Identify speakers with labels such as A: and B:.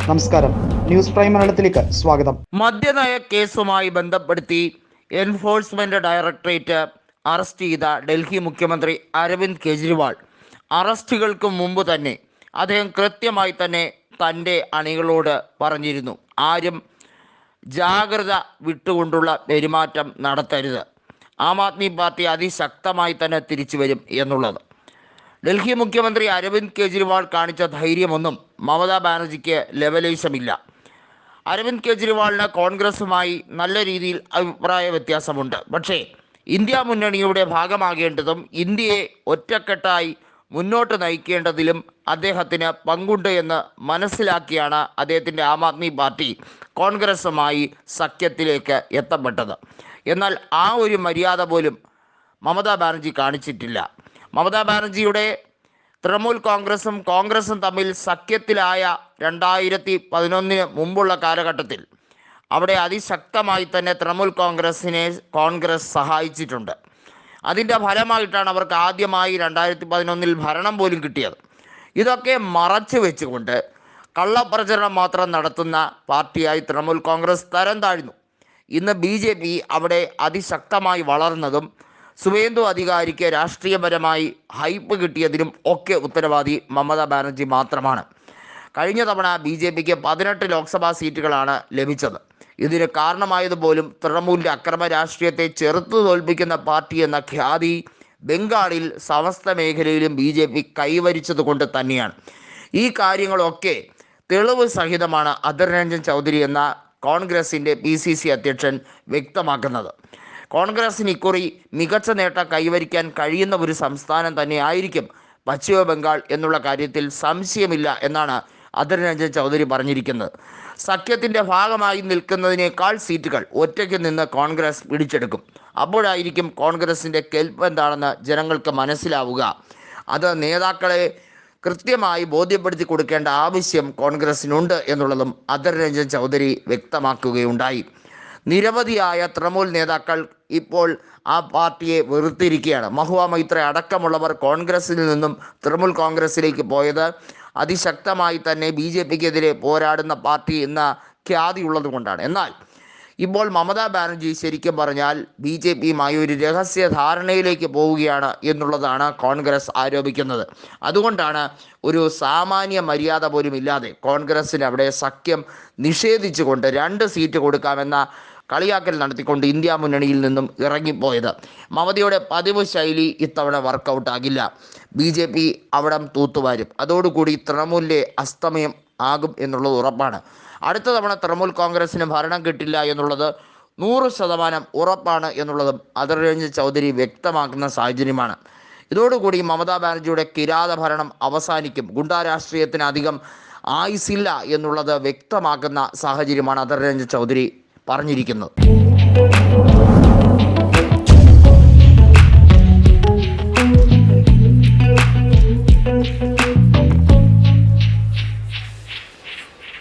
A: നമസ്കാരം, news prime മലയാളത്തിലേക്ക് സ്വാഗതം.
B: മദ്യനയ കേസുമായി ബന്ധപ്പെടുത്തി എൻഫോഴ്സ്മെന്റ് ഡയറക്ടറേറ്റ് അറസ്റ്റ് ചെയ്ത ഡൽഹി മുഖ്യമന്ത്രി അരവിന്ദ് കെജ്രിവാൾ അറസ്റ്റുകൾക്ക് മുമ്പ് തന്നെ അദ്ദേഹം കൃത്യമായി തന്നെ തൻ്റെ അണികളോട് പറഞ്ഞിരുന്നു, ആരും ജാഗ്രത വിട്ടുകൊണ്ടുള്ള പെരുമാറ്റം നടത്തരുത്, ആം ആദ്മി പാർട്ടി അതിശക്തമായി തന്നെ തിരിച്ചു വരും എന്നുള്ളത്. ഡൽഹി മുഖ്യമന്ത്രി അരവിന്ദ് കെജ്രിവാൾ കാണിച്ച ധൈര്യമൊന്നും മമതാ ബാനർജിക്ക് ലെവലേശമില്ല. അരവിന്ദ് കെജ്രിവാളിന് കോൺഗ്രസുമായി നല്ല രീതിയിൽ അഭിപ്രായ വ്യത്യാസമുണ്ട്. പക്ഷേ ഇന്ത്യ മുന്നണിയുടെ ഭാഗമാകേണ്ടതും ഇന്ത്യയെ ഒറ്റക്കെട്ടായി മുന്നോട്ട് നയിക്കേണ്ടതിലും അദ്ദേഹത്തിന് പങ്കുണ്ട് എന്ന് മനസ്സിലാക്കിയാണ് അദ്ദേഹത്തിൻ്റെ ആം ആദ്മി പാർട്ടി കോൺഗ്രസുമായി സഖ്യത്തിലേക്ക് എത്തപ്പെട്ടത്. എന്നാൽ ആ ഒരു മര്യാദ പോലും മമതാ ബാനർജി കാണിച്ചിട്ടില്ല. മമതാ ബാനർജിയുടെ തൃണമൂൽ കോൺഗ്രസും തമ്മിൽ സഖ്യത്തിലായ 2011 മുമ്പുള്ള കാലഘട്ടത്തിൽ അവിടെ അതിശക്തമായി തന്നെ തൃണമൂൽ കോൺഗ്രസിനെ കോൺഗ്രസ് സഹായിച്ചിട്ടുണ്ട്. അതിൻ്റെ ഫലമായിട്ടാണ് അവർക്ക് ആദ്യമായി 2011 ഭരണം പോലും കിട്ടിയത്. ഇതൊക്കെ മറച്ചു വെച്ചുകൊണ്ട് കള്ളപ്രചരണം മാത്രം നടത്തുന്ന പാർട്ടിയായി തൃണമൂൽ കോൺഗ്രസ് തരം താഴ്ന്നു. ഇന്ന് BJP അവിടെ അതിശക്തമായി വളർന്നതും സുവേന്ദു അധികാരിക്ക് രാഷ്ട്രീയപരമായി ഹൈപ്പ് കിട്ടിയതിനും ഒക്കെ ഉത്തരവാദി മമതാ ബാനർജി മാത്രമാണ്. കഴിഞ്ഞ തവണ BJPക്ക് 18 ലോക്സഭാ സീറ്റുകളാണ് ലഭിച്ചത്. ഇതിന് കാരണമായതുപോലും തൃണമൂലിൻ്റെ അക്രമ രാഷ്ട്രീയത്തെ ചെറുത്തു തോൽപ്പിക്കുന്ന പാർട്ടി എന്ന ഖ്യാതി ബംഗാളിൽ സമസ്ത മേഖലയിലും BJP കൈവരിച്ചത് കൊണ്ട് തന്നെയാണ്. ഈ കാര്യങ്ങളൊക്കെ തെളിവ് സഹിതമാണ് അധർ രഞ്ജൻ ചൗധരി എന്ന കോൺഗ്രസിൻ്റെ PCC അധ്യക്ഷൻ വ്യക്തമാക്കുന്നത്. കോൺഗ്രസിന് ഇക്കുറി മികച്ച നേട്ടം കൈവരിക്കാൻ കഴിയുന്ന ഒരു സംസ്ഥാനം തന്നെയായിരിക്കും പശ്ചിമ ബംഗാൾ എന്നുള്ള കാര്യത്തിൽ സംശയമില്ല എന്നാണ് അധർ രഞ്ജൻ ചൗധരി പറഞ്ഞിരിക്കുന്നത്. സഖ്യത്തിൻ്റെ ഭാഗമായി നിൽക്കുന്നതിനേക്കാൾ സീറ്റുകൾ ഒറ്റയ്ക്ക് നിന്ന് കോൺഗ്രസ് പിടിച്ചെടുക്കും. അപ്പോഴായിരിക്കും കോൺഗ്രസിൻ്റെ കെൽപ്പ് എന്താണെന്ന് ജനങ്ങൾക്ക് മനസ്സിലാവുക. അത് നേതാക്കളെ കൃത്യമായി ബോധ്യപ്പെടുത്തി കൊടുക്കേണ്ട ആവശ്യം കോൺഗ്രസിനുണ്ട് എന്നുള്ളതും അധർ രഞ്ജൻ ചൗധരി വ്യക്തമാക്കുകയുണ്ടായി. നിരവധിയായ തൃണമൂൽ നേതാക്കൾ ഇപ്പോൾ ആ പാർട്ടിയെ വെറുത്തിരിക്കുകയാണ്. മഹുവ മൈത്ര അടക്കമുള്ളവർ കോൺഗ്രസിൽ നിന്നും തൃണമൂൽ കോൺഗ്രസിലേക്ക് പോയത് അതിശക്തമായി തന്നെ BJPക്കെതിരെ പോരാടുന്ന പാർട്ടി എന്ന ഖ്യാതിയുള്ളത് കൊണ്ടാണ്. എന്നാൽ ഇപ്പോൾ മമതാ ബാനർജി ശരിക്കും പറഞ്ഞാൽ BJPയുമായി ഒരു രഹസ്യ ധാരണയിലേക്ക് പോവുകയാണ് എന്നുള്ളതാണ് കോൺഗ്രസ് ആരോപിക്കുന്നത്. അതുകൊണ്ടാണ് ഒരു സാമാന്യ മര്യാദ പോലും ഇല്ലാതെ കോൺഗ്രസിന് അവിടെ സഖ്യം നിഷേധിച്ചുകൊണ്ട് 2 സീറ്റ് കൊടുക്കാമെന്ന കളിയാക്കൽ നടത്തിക്കൊണ്ട് ഇന്ത്യ മുന്നണിയിൽ നിന്നും ഇറങ്ങിപ്പോയത്. മമതയുടെ പതിവ് ശൈലി ഇത്തവണ വർക്കൗട്ടാകില്ല. BJP അവിടം തൂത്തുവാരും. അതോടുകൂടി തൃണമൂലിലെ അസ്തമയം ആകും എന്നുള്ളത് ഉറപ്പാണ്. അടുത്ത തവണ തൃണമൂൽ കോൺഗ്രസിന് ഭരണം കിട്ടില്ല എന്നുള്ളത് 100% ഉറപ്പാണ് എന്നുള്ളതും അധർ രഞ്ജൻ ചൗധരി വ്യക്തമാക്കുന്ന സാഹചര്യമാണ്. ഇതോടുകൂടി മമതാ ബാനർജിയുടെ കിരാത ഭരണം അവസാനിക്കും. ഗുണ്ടാ രാഷ്ട്രീയത്തിന് അധികം ആയുസില്ല എന്നുള്ളത് വ്യക്തമാക്കുന്ന സാഹചര്യമാണ് അധർ രഞ്ജൻ ചൗധരി പറഞ്ഞിരിക്കുന്നത്.